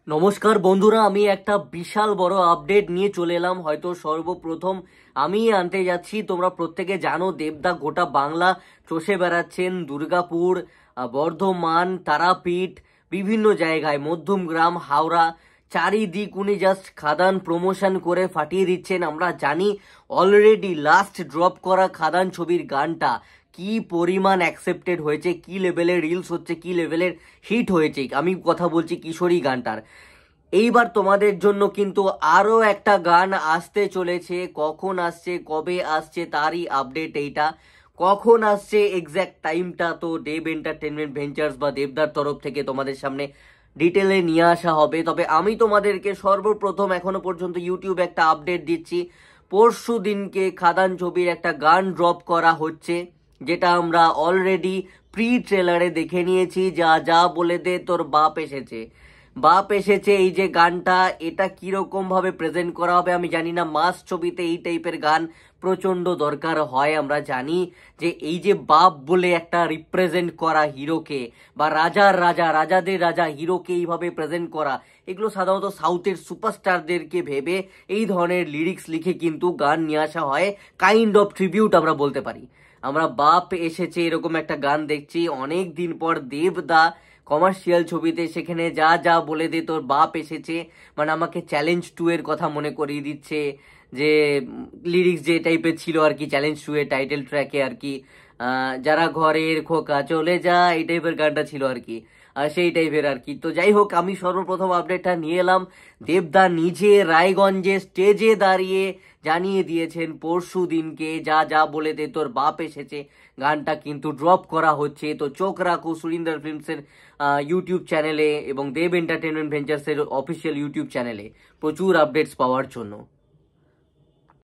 নমস্কার বন্ধুরা, আমি একটা বিশাল বড় আপডেট নিয়ে চলে এলাম। হয়তো সর্বপ্রথম আমি আনতে যাচ্ছি। তোমরা প্রত্যেকে জানো দেবদা গোটা বাংলা চষে বেড়াচ্ছেন। দুর্গাপুর, বর্ধমান, তারাপীঠ, বিভিন্ন জায়গায়, মধ্যমগ্রাম, হাওড়া, চারিদিক উনি জাস্ট খাদান প্রমোশন করে ফাটিয়ে দিচ্ছেন। আমরা জানি অলরেডি লাস্ট ড্রপ করা খাদান ছবির গানটা কি পরিমাণ অ্যাকসেপ্টেড হয়েছে, কি লেভেলের রিলস হচ্ছে, কি লেভেলের হিট হয়েছে। আমি কথা বলছি কিশোরী গানটার। এইবার তোমাদের জন্য কিন্তু আরো একটা গান আসতে চলেছে। কখন আসছে, কবে আসছে, তারই আপডেট এইটা। কখন আসছে এক্স্যাক্ট টাইমটা তো দেব এন্টারটেনমেন্ট ভেঞ্চার্স বা দেবদার তরফ থেকে তোমাদের সামনে ডিটেলে নিয়ে আসা হবে। তবে আমি তোমাদেরকে সর্বপ্রথম এখনো পর্যন্ত ইউটিউবে একটা আপডেট দিচ্ছি। পরশু দিনকে খাদান ছবির একটা গান ড্রপ করা হচ্ছে, যেটা আমরা অলরেডি প্রি ট্রেলারে দেখে নিয়েছি। যা যা বলে দে তোর বাপ এসেছে। বাপ এসেছে এই যে গানটা, এটা কিরকম ভাবে প্রেজেন্ট করা হবে আমি জানি না। মাস ছবিতে এই টাইপের গান প্রচন্ড দরকার হয়। আমরা জানি যে এই যে বাপ বলে একটা রিপ্রেজেন্ট করা হিরোকে, বা রাজার রাজা, রাজাদের রাজা হিরোকে এইভাবে প্রেজেন্ট করা, এগুলো সাধারণত সাউথের সুপারস্টারদেরকে ভেবে এই ধরনের লিরিক্স লিখে কিন্তু গান নিয়ে আসা হয়। কাইন্ড অফ ট্রিবিউট আমরা বলতে পারি। আমরা বাপ এসেছে এরকম একটা গান দেখছি অনেক দিন পর দেবদা কমার্শিয়াল ছবিতে। সেখানে যা যা বলে দে তোর বাপ এসেছে, মানে আমাকে চ্যালেঞ্জ 2 এর কথা মনে করিয়ে দিচ্ছে। যে লিরিক্স যে টাইপের ছিল আর কি, চ্যালেঞ্জ 2 এর টাইটেল ট্র্যাকে আর কি, যারা ঘরের খোকা চলে যা, এই টাইপের গানটা ছিল আর কি। সেই টাইপের আর কি। তো যাই হোক, আমি সর্বপ্রথম আপডেটটা নিয়ে এলাম। দেবদা নিজে রায়গঞ্জে স্টেজে দাঁড়িয়ে জানিয়ে দিয়েছেন পরশু দিনকে যা যা বলে দে তোর বাপ এসেছে গানটা কিন্তু ড্রপ করা হচ্ছে। তো চোখ রাখো সুরিন্দর ফিল্মসের ইউটিউব চ্যানেলে এবং দেব এন্টারটেনমেন্ট ভেঞ্চার্সের অফিসিয়াল ইউটিউব চ্যানেলে প্রচুর আপডেটস পাওয়ার জন্য।